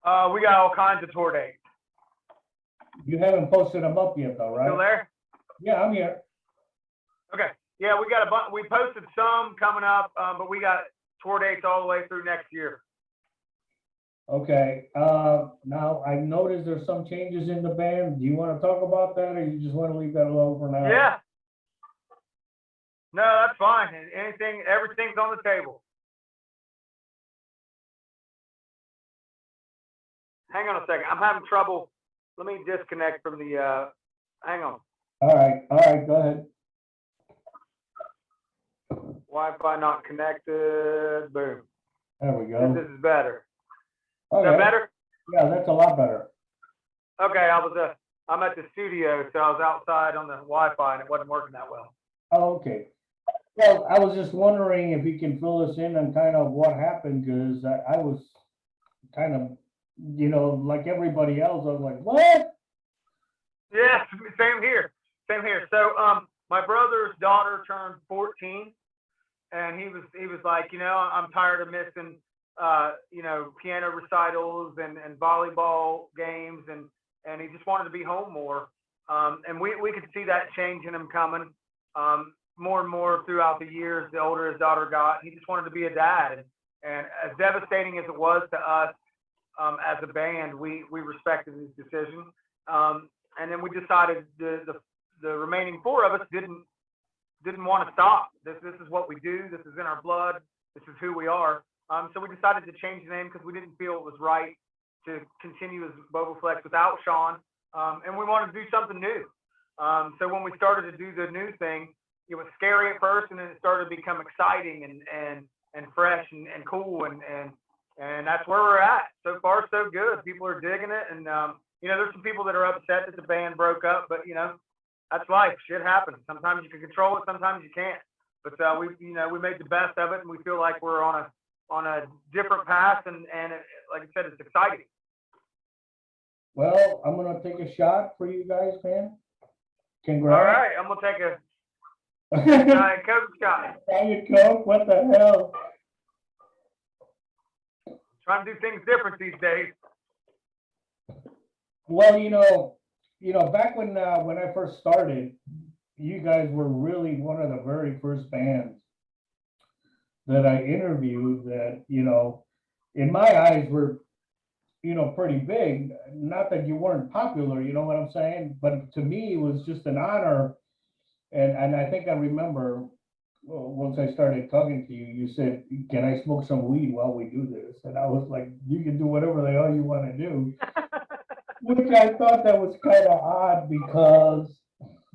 We got all kinds of tour dates. You haven't posted them up yet, though, right? Still there? Yeah, I'm here. Okay. Yeah, we got a bunch. We posted some coming up, but we got tour dates all the way through next year. Okay. Now I noticed there's some changes in the band. Do you want to talk about that, or you just want to leave that alone for now? Yeah. No, that's fine. Everything's on the table. Hang on a second. I'm having trouble. Let me disconnect from the. Hang on. All right, go ahead. Wi-Fi not connected. Boom. There we go. This is better. Okay. Is that better? Yeah, that's a lot better. Okay, I'm at the studio, so I was outside on the Wi-Fi and it wasn't working that well. Oh, okay. Well, I was just wondering if you can fill us in on kind of what happened, because I was kind of, like everybody else, I was like, what? Yeah, same here. So, my brother's daughter turned 14, and he was like, I'm tired of missing, piano recitals and volleyball games, and he just wanted to be home more. And we could see that change in him coming. More and more throughout the years, the older his daughter got, he just wanted to be a dad. And as devastating as it was to us as a band, we respected his decision. And then we decided the remaining four of us didn't want to stop. This is what we do. This is in our blood. This is who we are. So we decided to change the name because we didn't feel it was right to continue as Bobaflex without Sean. And we wanted to do something new. So when we started to do the new thing, it was scary at first, and then it started to become exciting and fresh and cool, and that's where we're at. So far, so good. People are digging it, and there's some people that are upset that the band broke up, but that's life. Shit happens. Sometimes you can control it, sometimes you can't. But we made the best of it, and we feel like we're on a different path, and like I said, it's exciting. Well, I'm gonna take a shot for you guys, man. Congrats. All right, I'm gonna take a Diet Coke shot. Diet Coke? What the hell? Trying to do things different these days. Well, back when I first started, you guys were really one of the very first bands that I interviewed that, in my eyes were, pretty big. Not that you weren't popular, you know what I'm saying? But to me, it was just an honor. And I think I remember once I started talking to you, you said, can I smoke some weed while we do this? And I was like, you can do whatever the hell you want to do. Which I thought that was kind of odd because,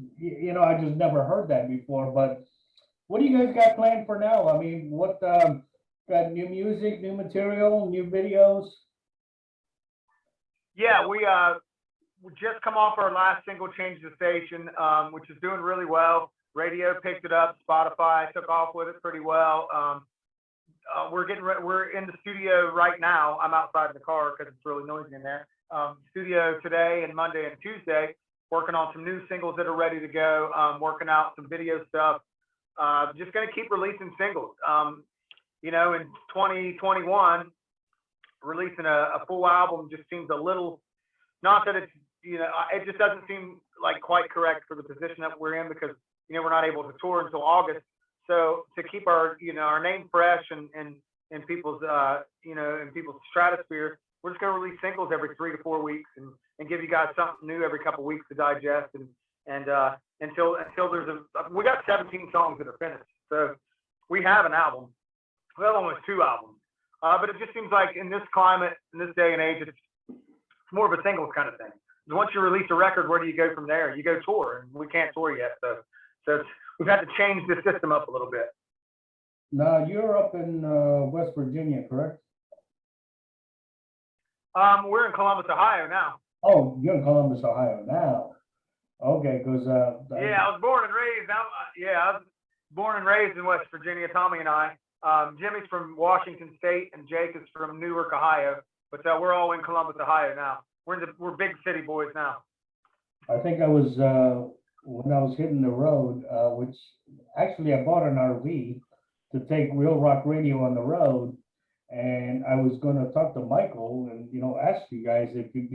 I just never heard that before. But what do you guys got planned for now? I mean, what got new music, new material, new videos? Yeah, we just come off our last single, Change the Station, which is doing really well. Radio picked it up, Spotify took off with it pretty well. We're in the studio right now. I'm outside the car because it's really noisy in there. Studio today and Monday and Tuesday, working on some new singles that are ready to go, working out some video stuff. Just going to keep releasing singles. In 2021, releasing a full album just seems a little, not that it's, it just doesn't seem like quite correct for the position that we're in because, we're not able to tour until August. So to keep our, our name fresh and in people's, in people's stratosphere, we're just going to release singles every 3 to 4 weeks and give you guys something new every couple of weeks to digest. And until we got 17 songs that are finished. So we have an album. We have almost 2 albums. But it just seems like in this climate, in this day and age, it's more of a singles kind of thing. Once you release a record, where do you go from there? You go tour, and we can't tour yet. So we've had to change the system up a little bit. Now, you're up in West Virginia, correct? We're in Columbus, Ohio now. Oh, you're in Columbus, Ohio now. Okay, because yeah, I was born and raised. I was born and raised in West Virginia. Tommy and I. Jimmy's from Washington State, and Jake is from Newark, Ohio. But we're all in Columbus, Ohio now. We're big city boys now. I think I was when I was hitting the road, which actually I bought an RV to take Real Rock Radio on the road. And I was gonna talk to Michael and, ask you guys if it'd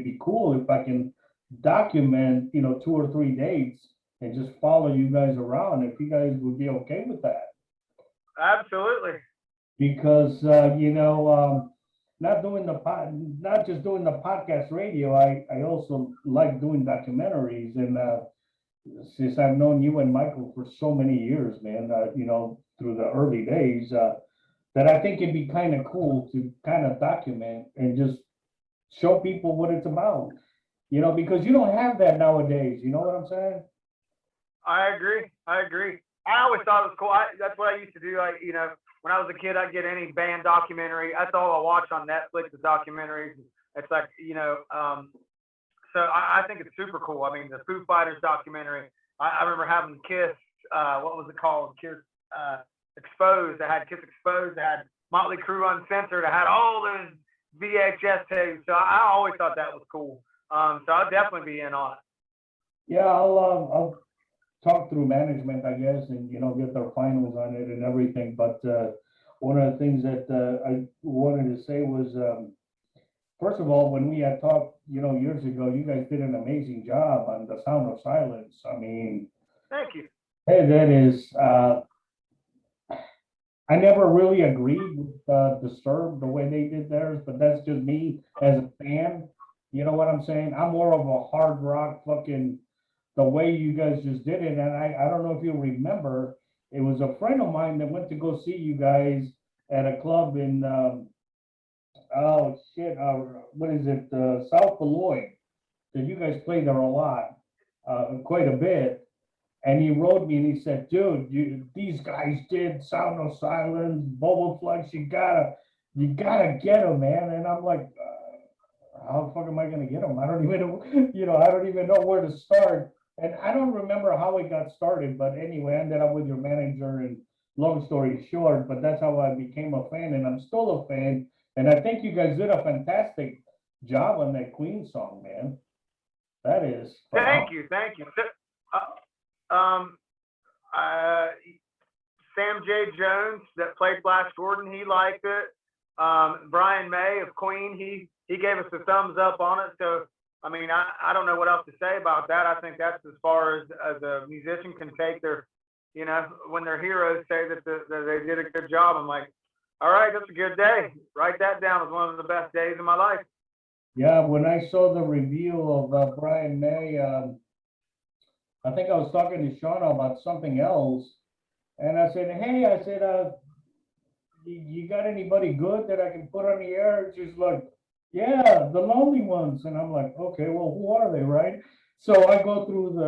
be cool if I can document, 2 or 3 dates and just follow you guys around, if you guys would be okay with that. Absolutely. Because, not doing not just doing the podcast radio, I also like doing documentaries. And, since I've known you and Michael for so many years, man, through the early days, that I think it'd be kind of cool to kind of document and just show people what it's about, because you don't have that nowadays. You know what I'm saying? I agree. I agree. I always thought it was cool. That's what I used to do. When I was a kid, I'd get any band documentary. That's all I watch on Netflix is documentaries. It's like, so I think it's super cool. I mean, the Foo Fighters documentary, I remember having Kiss, what was it called? Kiss Exposed. I had Kiss Exposed. I had Motley Crue Uncensored. I had all those VHS tapes. So I always thought that was cool. So I'll definitely be in on it. Yeah, I'll talk through management, I guess, and, get their finals on it and everything. But one of the things that I wanted to say was, first of all, when we had talked, years ago, you guys did an amazing job on The Sound of Silence. I mean, thank you. Hey, that is, I never really agreed with Disturbed the way they did theirs, but that's just me as a fan. You know what I'm saying? I'm more of a hard rock fucking, the way you guys just did it. And I don't know if you remember, it was a friend of mine that went to go see you guys at a club in, oh shit, what is it, South Beloit, that you guys played there a lot, quite a bit. And he wrote me and he said, dude, these guys did Sound of Silence, Bubble Flex, you gotta get them, man. And I'm like, how the fuck am I gonna get them? I don't even know, I don't even know where to start. And I don't remember how it got started, but anyway, I ended up with your manager, and long story short, but that's how I became a fan, and I'm still a fan. And I think you guys did a fantastic job on that Queen song, man. That is Thank you. Sam J. Jones that played Flash Gordon, he liked it. Brian May of Queen, he gave us a thumbs up on it. So I mean, I don't know what else to say about that. I think that's as far as a musician can take their, when their heroes say that they did a good job. I'm like, all right, that's a good day. Write that down as one of the best days of my life. Yeah, when I saw the review of Brian May, I think I was talking to Shauna about something else, and I said, hey, you got anybody good that I can put on the air? She's like, yeah, the lonely ones. And I'm like, okay, well, who are they, right? So I go through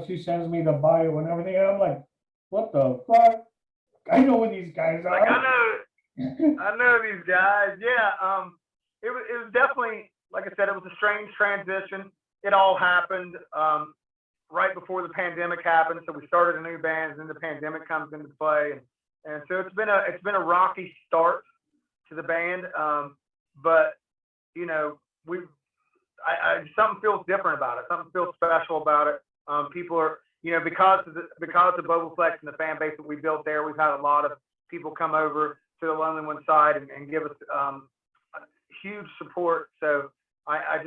she sends me the bio and everything, and I'm like, what the fuck? I know who these guys are. Like, I know these guys. Yeah. It was definitely, like I said, it was a strange transition. It all happened right before the pandemic happened. So we started a new band, and then the pandemic comes into play, and so it's been a rocky start to the band. But something feels different about it. Something feels special about it. People are, because of Bubble Flex and the fan base that we built there, we've had a lot of people come over to the Lonely One side and give us huge support. So I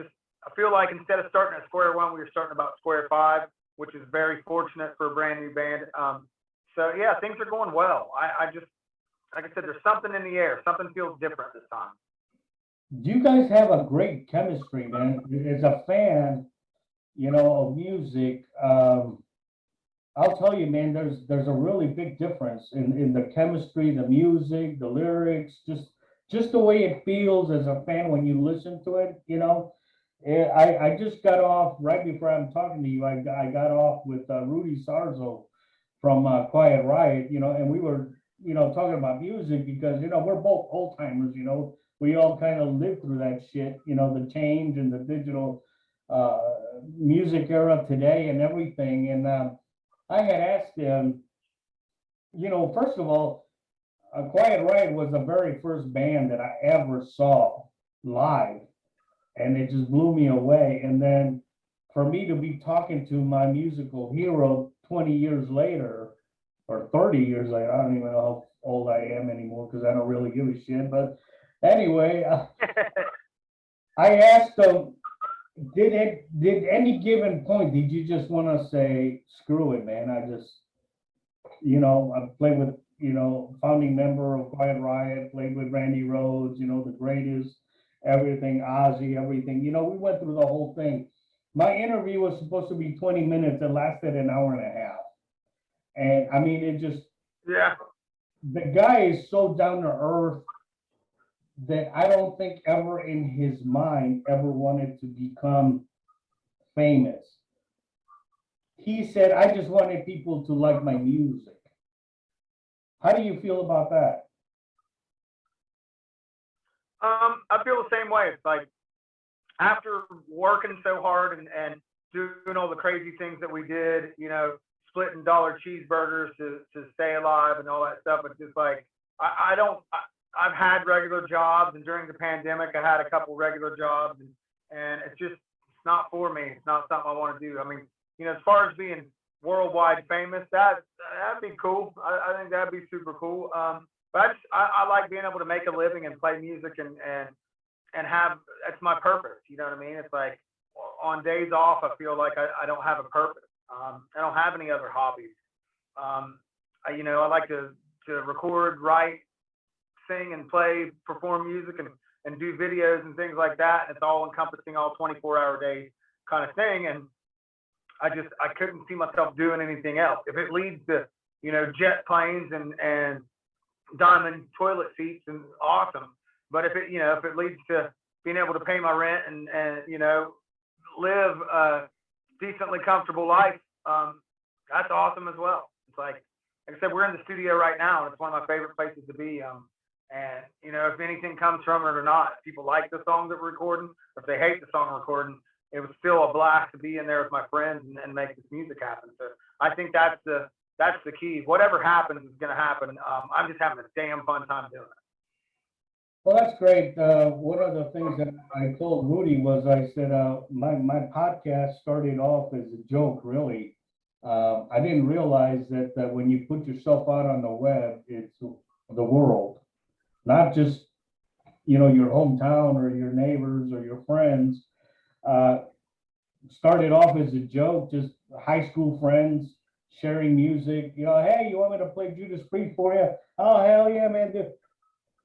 feel like instead of starting at square one, we were starting about square five, which is very fortunate for a brand new band. So yeah, things are going well. I just, like I said, there's something in the air. Something feels different this time. You guys have a great chemistry, man. As a fan, of music, I'll tell you, man, there's a really big difference in the chemistry, the music, the lyrics, just the way it feels as a fan when you listen to it, I just got off right before I'm talking to you. I got off with Rudy Sarzo from Quiet Riot, and we were, talking about music because, we're both old timers, we all kind of lived through that shit, the change and the digital music era today and everything. And I had asked him, first of all, Quiet Riot was the very first band that I ever saw live, and it just blew me away. And then for me to be talking to my musical hero 20 years later, or 30 years later. I don't even know how old I am anymore because I don't really give a shit. But anyway, I asked them, did any given point, did you just want to say, screw it, man? I just, I played with, founding member of Quiet Riot, played with Randy Rhoads, the greatest, everything, Ozzy, everything. We went through the whole thing. My interview was supposed to be 20 minutes. It lasted an hour and a half. And I mean, it just, Yeah. the guy is so down to earth that I don't think ever in his mind ever wanted to become famous. He said, I just wanted people to like my music. How do you feel about that? I feel the same way. It's like after working so hard and doing all the crazy things that we did, splitting dollar cheeseburgers to stay alive and all that stuff. It's just like, I've had regular jobs, and during the pandemic, I had a couple regular jobs, and it's not for me. It's not something I want to do. I mean, as far as being worldwide famous, that'd be cool. I think that'd be super cool. But I like being able to make a living and play music and have, that's my purpose. You know what I mean? It's like on days off, I feel like I don't have a purpose. I don't have any other hobbies. I like to record, write, sing and play, perform music and do videos and things like that. And it's all encompassing, all 24-hour day kind of thing. And I couldn't see myself doing anything else. If it leads to, jet planes and diamond toilet seats, and awesome. But if it leads to being able to pay my rent and live a decently comfortable life, that's awesome as well. It's like I said, we're in the studio right now, and it's one of my favorite places to be. And if anything comes from it or not, if people like the song that we're recording, or if they hate the song we're recording, it was still a blast to be in there with my friends and make this music happen. So I think that's the key. Whatever happens is going to happen. I'm just having a damn fun time doing it. Well, that's great. One of the things that I told Rudy was, I said, my podcast started off as a joke, really. I didn't realize that when you put yourself out on the web, it's the world, not just, your hometown or your neighbors or your friends. Started off as a joke, just high school friends sharing music. Hey, you want me to play Judas Priest for you? Oh, hell yeah, man.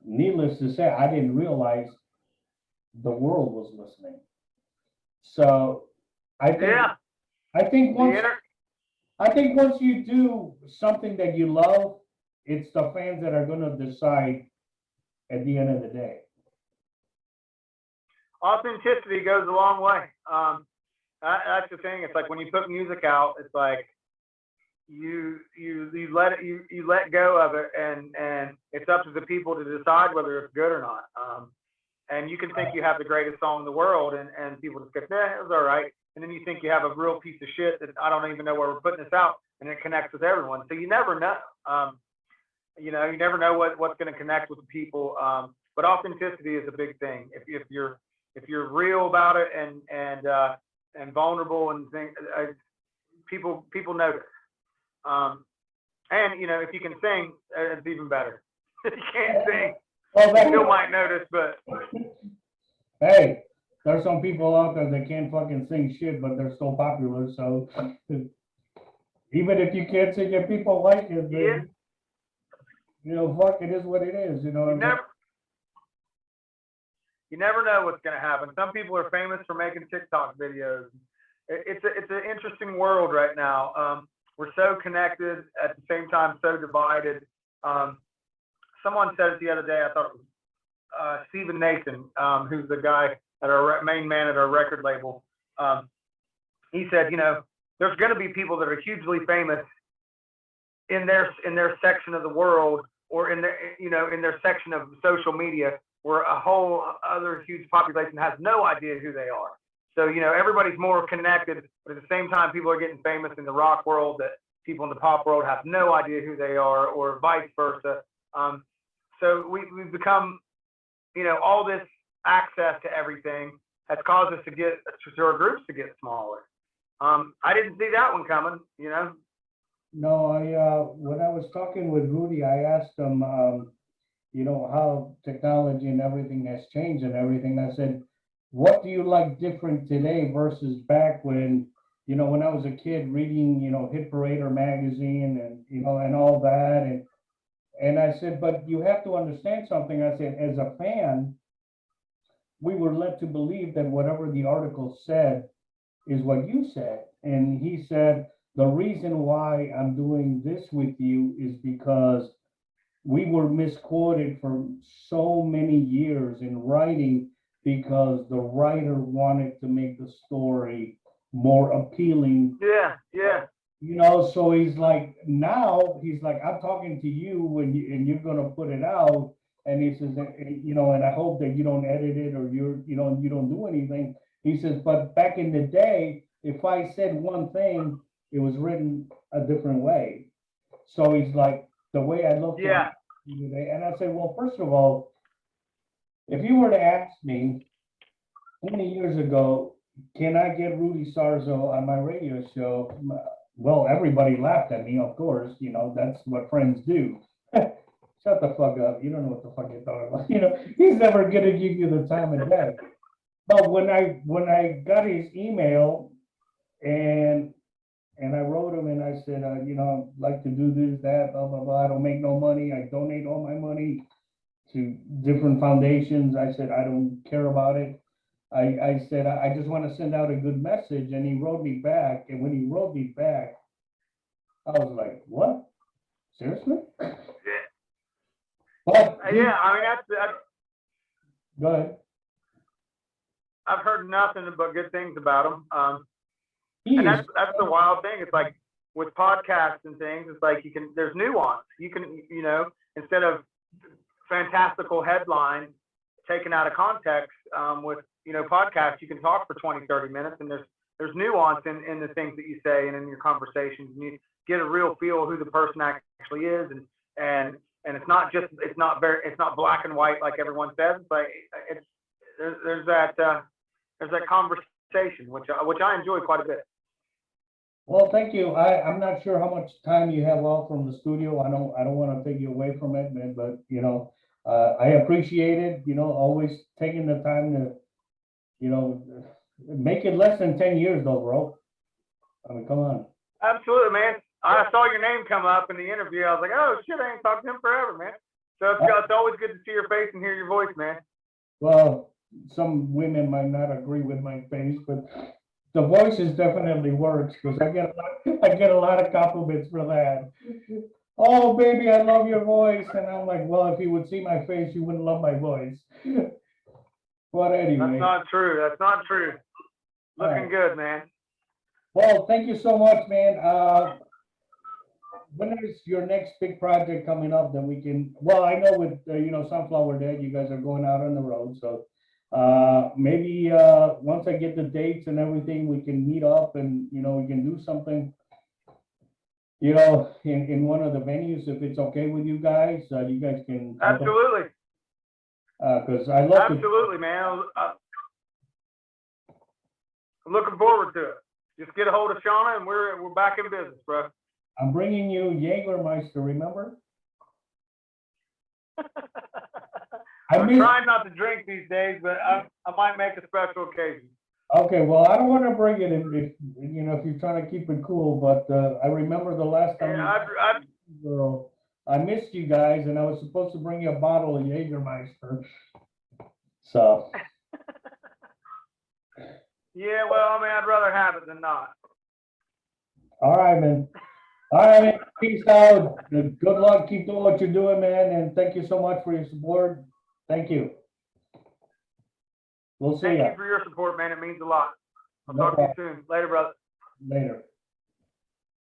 Needless to say, I didn't realize the world was listening. So I think once you do something that you love, it's the fans that are going to decide at the end of the day. Authenticity goes a long way. That's the thing. It's like when you put music out, it's like you let go of it, and it's up to the people to decide whether it's good or not. And you can think you have the greatest song in the world, and people just go, it was all right. And then you think you have a real piece of shit that I don't even know where we're putting this out, and it connects with everyone. So you never know. You never know what's going to connect with the people. But authenticity is a big thing. If you're real about it and vulnerable and things, people notice. And if you can sing, it's even better. If you can't sing, they still might notice. But hey, there's some people out there that can't fucking sing shit, but they're so popular. So even if you can't sing it, people like it. Yeah. Fuck, it is what it is. You never know what's going to happen. Some people are famous for making TikTok videos. It's an interesting world right now. We're so connected, at the same time so divided. Someone said it the other day. I thought it was Stephen Nathan, who's the guy at our main man at our record label. He said, there's going to be people that are hugely famous in their section of the world, or in their section of social media, where a whole other huge population has no idea who they are. So, everybody's more connected, but at the same time, people are getting famous in the rock world that people in the pop world have no idea who they are, or vice versa. So we've become, all this access to everything has caused us to our groups to get smaller. I didn't see that one coming, No, when I was talking with Rudy, I asked him, how technology and everything has changed and everything. I said, what do you like different today versus back when, when I was a kid reading, Hit Parader magazine and, and all that. And I said, but you have to understand something. I said, as a fan, we were led to believe that whatever the article said is what you said. And he said, the reason why I'm doing this with you is because we were misquoted for so many years in writing because the writer wanted to make the story more appealing. Yeah. So he's like, now he's like, I'm talking to you when and you're gonna put it out. And he says, and I hope that you don't edit it or you don't do anything. He says, but back in the day, if I said one thing, it was written a different way. So he's like, the way I look at it today, and I say, well, first of all, if you were to ask me 20 years ago, can I get Rudy Sarzo on my radio show? Well, everybody laughed at me, of course, that's what friends do. Shut the fuck up. You don't know what the fuck you're talking about. He's never gonna give you the time of day. But when I got his email and I wrote him and I said, I'd like to do this, that, blah, blah, blah. I don't make no money. I donate all my money to different foundations. I said, I don't care about it. I said, I just want to send out a good message. And he wrote me back. And when he wrote me back, I was like, what? Seriously? Yeah. But Yeah, I mean, that's go ahead. I've heard nothing but good things about him. And that's the wild thing. It's like with podcasts and things, it's like there's nuance. You can, instead of fantastical headlines taken out of context, with, podcasts, you can talk for 20, 30 minutes and there's nuance in the things that you say and in your conversations, and you get a real feel of who the person actually is. And it's not black and white like everyone says, but there's that conversation, which I enjoy quite a bit. Well, thank you. I'm not sure how much time you have off from the studio. I don't want to take you away from it, man, but I appreciate it, always taking the time to, make it less than 10 years though, bro. I mean, come on. Absolutely, man. I saw your name come up in the interview. I was like, oh shit, I ain't talked to him forever, man. So it's always good to see your face and hear your voice, man. Well, some women might not agree with my face, but the voices definitely works because I get a lot of compliments for that. Oh, baby, I love your voice. And I'm like, well, if you would see my face, you wouldn't love my voice. But anyway. That's not true. That's not true. Looking good, man. Well, thank you so much, man. When is your next big project coming up that we can, well, I know with, Sunflower Dead, you guys are going out on the road. So maybe once I get the dates and everything, we can meet up and, we can do something, in one of the venues, if it's okay with you guys. You guys can. Absolutely. Because I love Absolutely, man. I'm looking forward to it. Just get a hold of Shauna and we're back in business, bro. I'm bringing you Jägermeister, remember? I'm trying not to drink these days, but I might make a special occasion. Okay, well, I don't want to bring it if you're trying to keep it cool, but I remember the last time girl, I missed you guys, and I was supposed to bring you a bottle of Jägermeister. So. Yeah, well, I mean, I'd rather have it than not. All right, man. All right, man. Peace out. Good luck. Keep doing what you're doing, man. And thank you so much for your support. Thank you. We'll see you. Thank you for your support, man. It means a lot. I'll talk to you soon. Later, brother. Later.